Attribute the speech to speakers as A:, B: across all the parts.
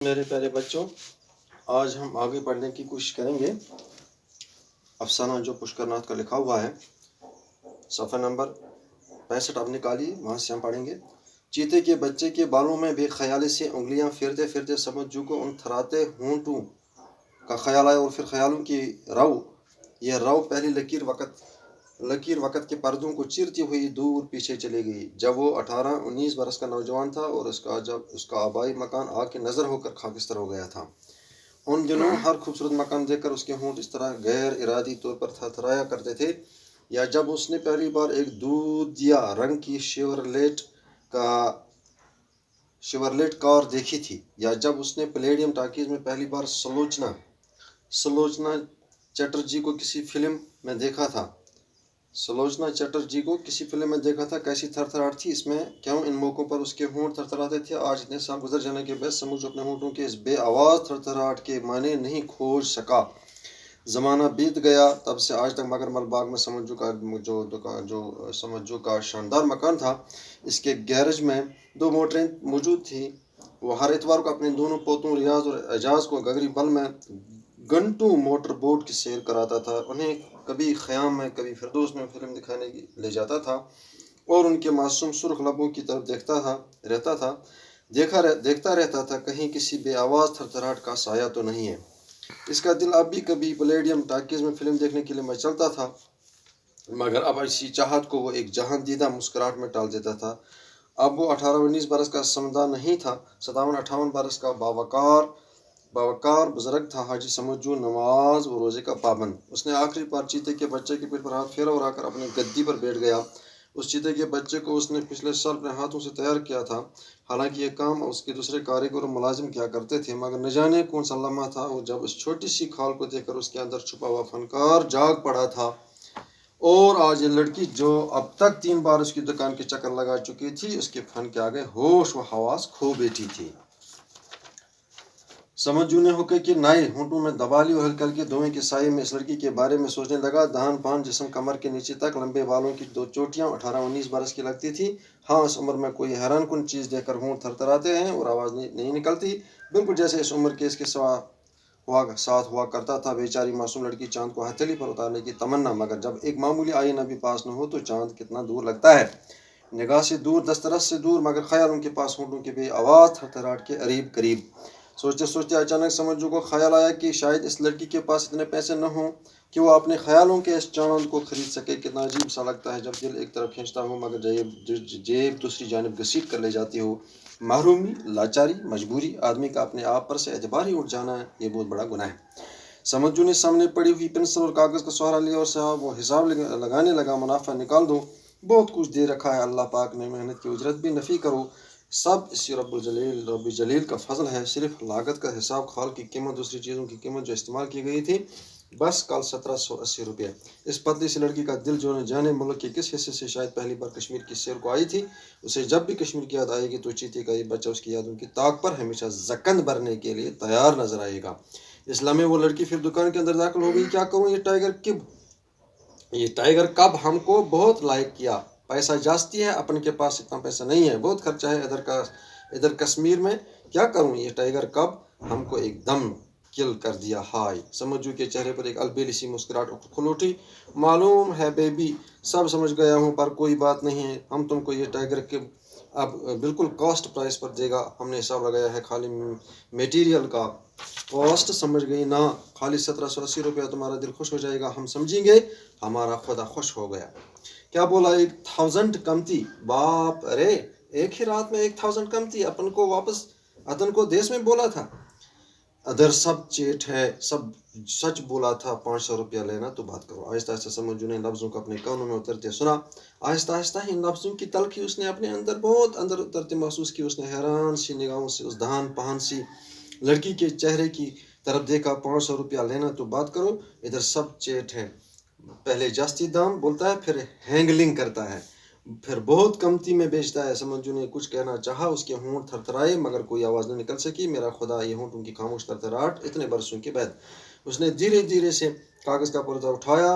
A: میرے پیارے بچوں، آج ہم آگے پڑھنے کی کوشش کریں گے افسانہ جو پشکرناتھ کا لکھا ہوا ہے، صفحہ نمبر 65 آپ نکالیے، وہاں سے ہم پڑھیں گے۔ چیتے کے بچے کے بالوں میں بے خیالی سے انگلیاں پھرتے پھرتے سمجھو کو ان تھراتے ہونٹوں کا خیال آیا، اور پھر خیالوں کی یہ رو پہلی لکیر وقت کے پردوں کو چیرتی ہوئی دور پیچھے چلی گئی۔ جب وہ 18-19 برس کا نوجوان تھا اور جب اس کا آبائی مکان آگ کی نظر ہو کر خاکستر ہو گیا تھا، ان دنوں ہر خوبصورت مکان دیکھ کر اس کے ہونٹ اس طرح غیر ارادی طور پر تھرتھرایا کرتے تھے، یا جب اس نے پہلی بار ایک دودھیا رنگ کی شیورلیٹ کار دیکھی تھی، یا جب اس نے پلیڈیم ٹاکیز میں پہلی بار سلوچنا چٹرجی کو کسی فلم میں دیکھا تھا۔ کیسی تھرتھراہٹ تھی اس میں، کیوں ان موقعوں پر اس کے ہونٹ تھرتھراتے تھے؟ آج اتنے سال گزر جانے کے بعد سمجھ اپنے ہونٹوں کے اس بے آواز تھرتھراہٹ کے معنی نہیں کھوج سکا۔ زمانہ بیت گیا تب سے آج تک، مگر ملباگ میں سمجھو کا شاندار مکان تھا۔ اس کے گیراج میں 2 موٹریں موجود تھیں۔ وہ ہر اتوار کو اپنے دونوں پوتوں ریاض اور اعجاز کو گگری بل میں گھنٹوں موٹر بوٹ کی سیر کراتا تھا، انہیں کبھی خیام میں کبھی فردوس میں فلم دکھانے لے جاتا تھا، اور ان کے معصوم سرخ لبوں کی طرف دیکھتا رہتا تھا، کہیں کسی بے آواز تھرتھراہٹ کا سایہ تو نہیں ہے۔ اس کا دل اب بھی کبھی پلیڈیم ٹاکیز میں فلم دیکھنے کے لیے مچلتا تھا، مگر اب اسی چاہت کو وہ ایک جہاں دیدہ مسکراہٹ میں ٹال دیتا تھا۔ اب وہ 18-19 برس کا سمندہ نہیں تھا، 57-58 برس کا باوقار بزرگ تھا، حاجی سمجھو، نماز و روزے کا پابند۔ اس نے آخری بار چیتے کے بچے کے پیٹھ پر ہاتھ پھیرا اور آ کر اپنی گدی پر بیٹھ گیا۔ اس چیتے کے بچے کو اس نے پچھلے سال اپنے ہاتھوں سے تیار کیا تھا، حالانکہ یہ کام اس کے دوسرے کاریگر اور ملازم کیا کرتے تھے، مگر نہ جانے کون سا لمحہ تھا اور جب اس چھوٹی سی کھال کو دیکھ کر اس کے اندر چھپا ہوا فنکار جاگ پڑا تھا، اور آج یہ لڑکی جو اب تک 3 بار اس کی دکان کے چکر لگا چکی تھی، اس کے فن کے آگے ہوش و حواس کھو بیٹھی تھی۔ سمجھو نے ہوکے کی نائے ہونٹوں میں دبا لی اور ہلکے ہلکے دھوئیں کے سائے میں اس لڑکی کے بارے میں سوچنے لگا۔ دہن پان جسم کمر کے نیچے تک، لمبے بالوں کی 2 چوٹیاں 18-19 برس کی لگتی تھی۔ ہاں، اس عمر میں کوئی حیران کن چیز دیکھ کر ہونٹ تھرتھراتے ہیں اور آواز نہیں نکلتی، بالکل جیسے اس عمر کے اس کے ساتھ ہوا کرتا تھا۔ بیچاری معصوم لڑکی، چاند کو ہتھیلی پر اتارنے کی تمنا، مگر جب ایک معمولی آئینہ بھی پاس نہ ہو تو چاند کتنا دور لگتا ہے، نگاہ سے دور، دسترس سے دور، مگر خیالوں کے پاس ہونٹوں کے بے آواز تھرتھراہٹ کے قریب۔ سوچتے سوچتے اچانک سمجھو کو خیال آیا کہ شاید اس لڑکی کے پاس اتنے پیسے نہ ہوں کہ وہ اپنے خیالوں کے اس چاند کو خرید سکے۔ کتنا عجیب سا لگتا ہے جب دل ایک طرف کھینچتا ہو مگر جیب دوسری جانب گھسیٹ کر لے جاتی ہو۔ محرومی، لاچاری، مجبوری، آدمی کا اپنے آپ پر سے اعتبار ہی اٹھ جانا، یہ بہت بڑا گناہ ہے۔ سمجھو نے سامنے پڑی ہوئی پنسل اور کاغذ کا سہارا لیا اور وہ حساب لگانے لگا۔ منافع نکال دو، بہت کچھ دے رکھا ہے اللہ پاک نے، محنت کی اجرت بھی نفی کرو، سب اسی رب جلیل کا فضل ہے۔ صرف لاگت کا حساب، کھال کی قیمت، دوسری چیزوں کی قیمت جو استعمال کی گئی تھی، بس کل 1780 روپے۔ اس پتلی سی لڑکی کا دل جو نہ جانے ملک کے کس حصے سے شاید پہلی بار کشمیر کی سیر کو آئی تھی، اسے جب بھی کشمیر کی یاد آئے گی تو چیتے کا یہ بچہ اس کی یادوں کی طاق پر ہمیشہ زکند بھرنے کے لیے تیار نظر آئے گا۔ اس لمحے وہ لڑکی پھر دکان کے اندر داخل ہو گئی۔ کیا کروں، یہ ٹائیگر کب ہم کو بہت لائق کیا، پیسہ جاستی ہے، اپن کے پاس اتنا پیسہ نہیں ہے، بہت خرچہ ہے ادھر کشمیر میں، کیا کروں، یہ ٹائیگر کب ہم کو ایک دم کل کر دیا۔ ہائے، سمجھو کے چہرے پر ایک البیلی سی مسکراہٹ کھل اٹھی۔ معلوم ہے بیبی، سب سمجھ گیا ہوں، پر کوئی بات نہیں ہے، ہم تم کو یہ ٹائیگر اب بالکل کاسٹ پرائس پر دے گا، ہم نے حساب لگایا ہے، خالی میٹیریل کا کاسٹ سمجھ گئی نا، خالی 1780 روپیہ، تمہارا دل خوش ہو جائے گا، ہم سمجھیں گے ہمارا خدا خوش ہو گیا۔ کیا بولا، 1000 کمتی؟ باپ رے، ایک ہی رات میں 1000 کمتی، اتن کو دیس میں بولا تھا، ادھر سب چیٹ ہے، سب سچ بولا تھا، 500 روپیہ لینا تو بات کرو۔ آہستہ آہستہ سمجھو نے لفظوں کو اپنے کانوں میں اترتے سنا، آہستہ آہستہ ان لفظوں کی تلخی اس نے اپنے اندر بہت اندر اترتے محسوس کی۔ اس نے حیران سی نگاہوں سے اس دہان پہن سی لڑکی کے چہرے کی طرف دیکھا۔ 500 روپیہ لینا تو بات کرو، ادھر سب چیٹ ہے، پہلے جاستی دام بولتا ہے، پھر ہینگلنگ کرتا ہے، پھر بہت کمتی میں بیچتا ہے۔ سمجھو نے کچھ کہنا چاہا، اس کے ہونٹ تھرتھرائے مگر کوئی آواز نہ نکل سکی۔ میرا خدا، یہ ہونٹوں کی خاموش تھرتھراہٹ اتنے برسوں کے بعد۔ اس نے دھیرے دھیرے سے کاغذ کا پردہ اٹھایا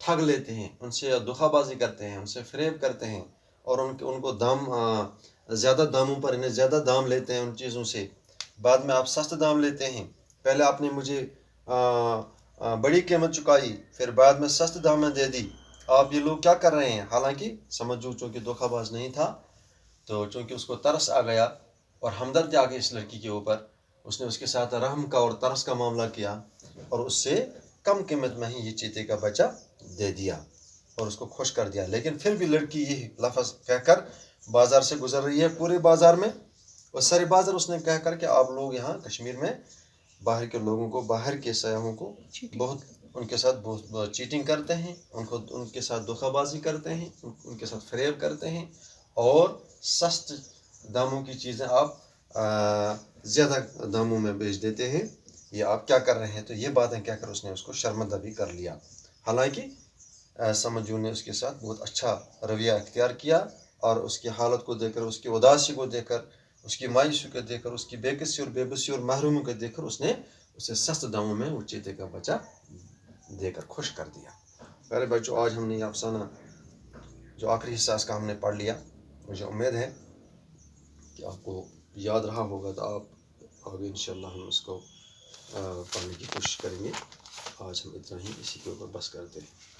A: ٹھگ لیتے ہیں، ان سے دھوکہ بازی کرتے ہیں، ان سے فریب کرتے ہیں، اور ان کو زیادہ داموں پر انہیں زیادہ دام لیتے ہیں ان چیزوں سے، بعد میں آپ سستے دام لیتے ہیں، پہلے آپ نے مجھے بڑی قیمت چکائی، پھر بعد میں سستے دام میں دے دی، آپ یہ لوگ کیا کر رہے ہیں؟ حالانکہ سمجھو چونکہ دھوکہ باز نہیں تھا، تو چونکہ اس کو ترس آ گیا اور ہمدردی آ گئی اس لڑکی کے اوپر، اس نے اس کے ساتھ رحم کا اور ترس کا معاملہ کیا اور اس سے کم قیمت میں ہی یہ چیتے کا بچہ دے دیا اور اس کو خوش کر دیا۔ لیکن پھر بھی لڑکی یہ لفظ کہہ کر بازار سے گزر رہی ہے، پورے بازار میں، اور سارے بازار اس نے کہہ کر کہ آپ لوگ یہاں کشمیر میں باہر کے لوگوں کو، باہر کے سیاحوں کو بہت ان کے ساتھ بہت چیٹنگ کرتے ہیں، ان کے ساتھ دھوکہ بازی کرتے ہیں، ان کے ساتھ فریب کرتے ہیں، اور سست داموں کی چیزیں آپ زیادہ داموں میں بیچ دیتے ہیں، یہ آپ کیا کر رہے ہیں؟ تو یہ باتیں کہہ کر اس نے اس کو شرمندہ بھی کر لیا۔ حالانکہ سمجھو نے اس کے ساتھ بہت اچھا رویہ اختیار کیا، اور اس کی حالت کو دیکھ کر، اس کی اداسی کو دیکھ کر، اس کی مایوسی کو دیکھ کر، اس کی بے کسی اور بے بسی اور محرومی کو دیکھ کر اس نے اسے سست داموں میں وہ چیتے کا بچہ دے کر خوش کر دیا۔ پیارے بچوں، آج ہم نے یہ افسانہ جو آخری حصہ اس کا ہم نے پڑھ لیا، مجھے امید ہے کہ آپ کو یاد رہا ہوگا، تو آپ آگے انشاءاللہ ہم اس کو پڑھنے کی کوشش کریں گے۔ آج ہم اتنا ہی اسی کے اوپر بس کرتے ہیں۔